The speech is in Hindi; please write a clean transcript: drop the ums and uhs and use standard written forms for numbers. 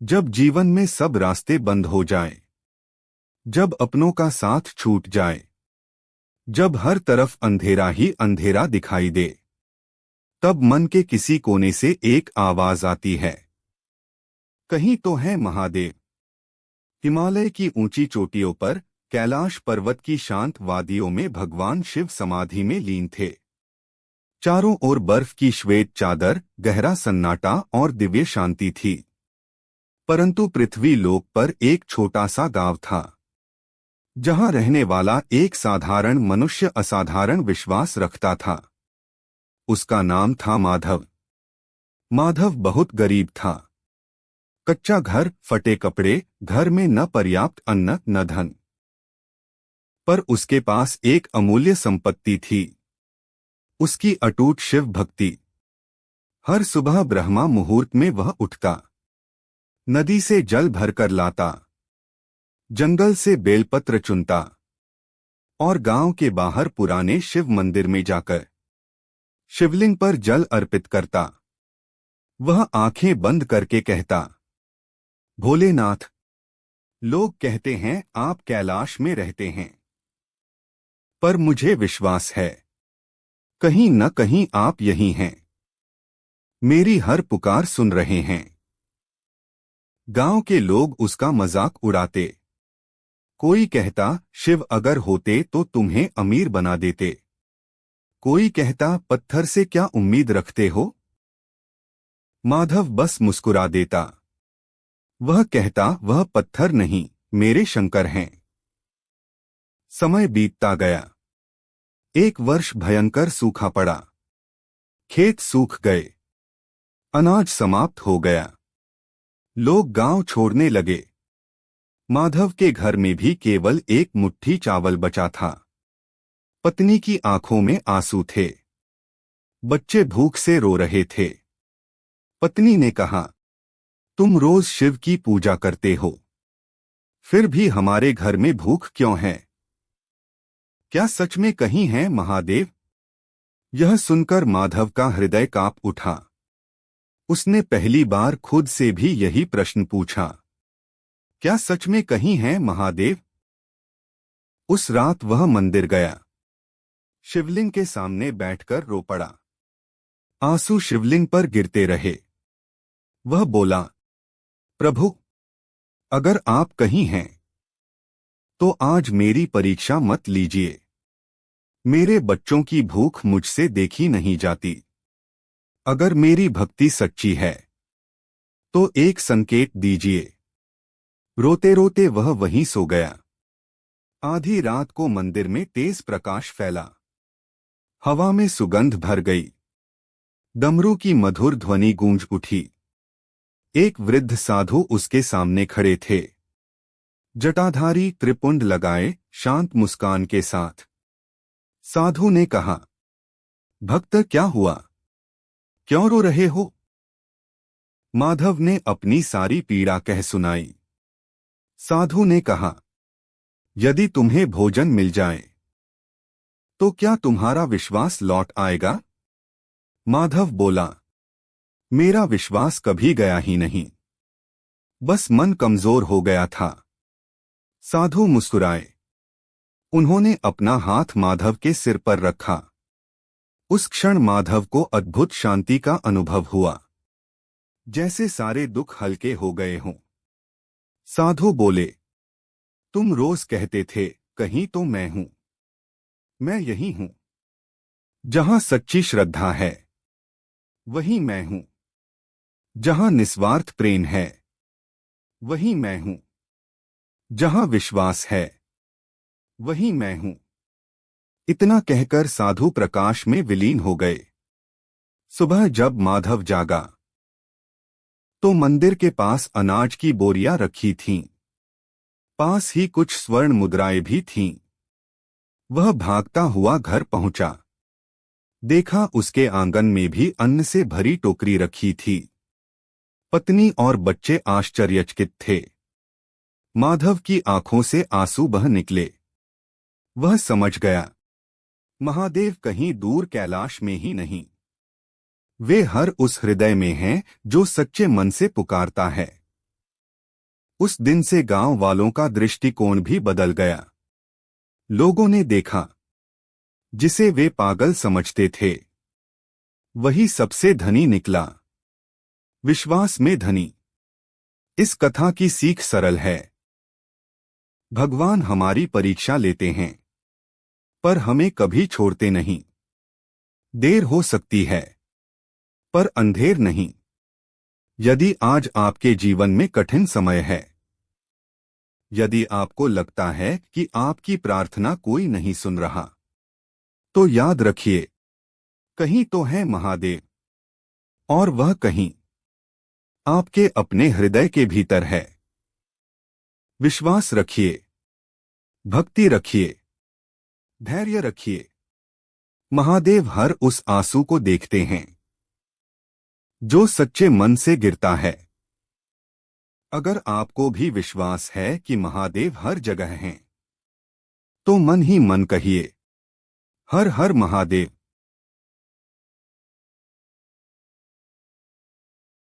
जब जीवन में सब रास्ते बंद हो जाएं, जब अपनों का साथ छूट जाए, जब हर तरफ अंधेरा ही अंधेरा दिखाई दे, तब मन के किसी कोने से एक आवाज आती है, कहीं तो है महादेव। हिमालय की ऊंची चोटियों पर, कैलाश पर्वत की शांत वादियों में भगवान शिव समाधि में लीन थे। चारों ओर बर्फ की श्वेत चादर, गहरा सन्नाटा और दिव्य शांति थी। परंतु पृथ्वी लोक पर एक छोटा सा गांव था, जहां रहने वाला एक साधारण मनुष्य असाधारण विश्वास रखता था। उसका नाम था माधव। माधव बहुत गरीब था। कच्चा घर, फटे कपड़े, घर में न पर्याप्त अन्न न धन। पर उसके पास एक अमूल्य संपत्ति थी, उसकी अटूट शिव भक्ति। हर सुबह ब्रह्मा मुहूर्त में वह उठता, नदी से जल भरकर लाता, जंगल से बेलपत्र चुनता और गांव के बाहर पुराने शिव मंदिर में जाकर शिवलिंग पर जल अर्पित करता। वह आंखें बंद करके कहता, भोलेनाथ, लोग कहते हैं आप कैलाश में रहते हैं, पर मुझे विश्वास है कहीं न कहीं आप यहीं हैं। मेरी हर पुकार सुन रहे हैं। गांव के लोग उसका मजाक उड़ाते। कोई कहता, शिव अगर होते तो तुम्हें अमीर बना देते। कोई कहता, पत्थर से क्या उम्मीद रखते हो। माधव बस मुस्कुरा देता। वह कहता, वह पत्थर नहीं, मेरे शंकर हैं। समय बीतता गया। एक वर्ष भयंकर सूखा पड़ा। खेत सूख गए, अनाज समाप्त हो गया। लोग गांव छोड़ने लगे। माधव के घर में भी केवल एक मुट्ठी चावल बचा था। पत्नी की आंखों में आंसू थे। बच्चे भूख से रो रहे थे। पत्नी ने कहा, तुम रोज शिव की पूजा करते हो, फिर भी हमारे घर में भूख क्यों है? क्या सच में कहीं है महादेव? यह सुनकर माधव का हृदय कांप उठा। उसने पहली बार खुद से भी यही प्रश्न पूछा, क्या सच में कहीं है महादेव? उस रात वह मंदिर गया। शिवलिंग के सामने बैठकर रो पड़ा। आंसू शिवलिंग पर गिरते रहे। वह बोला, प्रभु, अगर आप कहीं हैं तो आज मेरी परीक्षा मत लीजिए। मेरे बच्चों की भूख मुझसे देखी नहीं जाती। अगर मेरी भक्ति सच्ची है तो एक संकेत दीजिए। रोते रोते वह वहीं सो गया। आधी रात को मंदिर में तेज प्रकाश फैला। हवा में सुगंध भर गई। डमरू की मधुर ध्वनि गूंज उठी। एक वृद्ध साधु उसके सामने खड़े थे, जटाधारी, त्रिपुंड लगाए, शांत मुस्कान के साथ। साधु ने कहा, भक्त, क्या हुआ? क्यों रो रहे हो? माधव ने अपनी सारी पीड़ा कह सुनाई। साधु ने कहा, यदि तुम्हें भोजन मिल जाए तो क्या तुम्हारा विश्वास लौट आएगा? माधव बोला, मेरा विश्वास कभी गया ही नहीं, बस मन कमजोर हो गया था। साधु मुस्कुराए। उन्होंने अपना हाथ माधव के सिर पर रखा। उस क्षण माधव को अद्भुत शांति का अनुभव हुआ, जैसे सारे दुख हल्के हो गए हों। साधु बोले, तुम रोज कहते थे, कहीं तो मैं हूं। मैं यही हूं। जहां सच्ची श्रद्धा है वहीं मैं हूं। जहां निस्वार्थ प्रेम है वहीं मैं हूं। जहां विश्वास है वहीं मैं हूं। इतना कहकर साधु प्रकाश में विलीन हो गए। सुबह जब माधव जागा तो मंदिर के पास अनाज की बोरियां रखी थीं। पास ही कुछ स्वर्ण मुद्राएं भी थीं। वह भागता हुआ घर पहुंचा। देखा, उसके आंगन में भी अन्न से भरी टोकरी रखी थी। पत्नी और बच्चे आश्चर्यचकित थे। माधव की आंखों से आंसू बह निकले। वह समझ गया, महादेव कहीं दूर कैलाश में ही नहीं, वे हर उस हृदय में हैं जो सच्चे मन से पुकारता है। उस दिन से गांव वालों का दृष्टिकोण भी बदल गया। लोगों ने देखा, जिसे वे पागल समझते थे वही सबसे धनी निकला। विश्वास में धनी। इस कथा की सीख सरल है। भगवान हमारी परीक्षा लेते हैं, पर हमें कभी छोड़ते नहीं। देर हो सकती है, पर अंधेर नहीं। यदि आज आपके जीवन में कठिन समय है, यदि आपको लगता है कि आपकी प्रार्थना कोई नहीं सुन रहा, तो याद रखिए, कहीं तो है महादेव, और वह कहीं आपके अपने हृदय के भीतर है। विश्वास रखिए, भक्ति रखिए, धैर्य रखिए। महादेव हर उस आंसू को देखते हैं जो सच्चे मन से गिरता है। अगर आपको भी विश्वास है कि महादेव हर जगह हैं, तो मन ही मन कहिए, हर हर महादेव।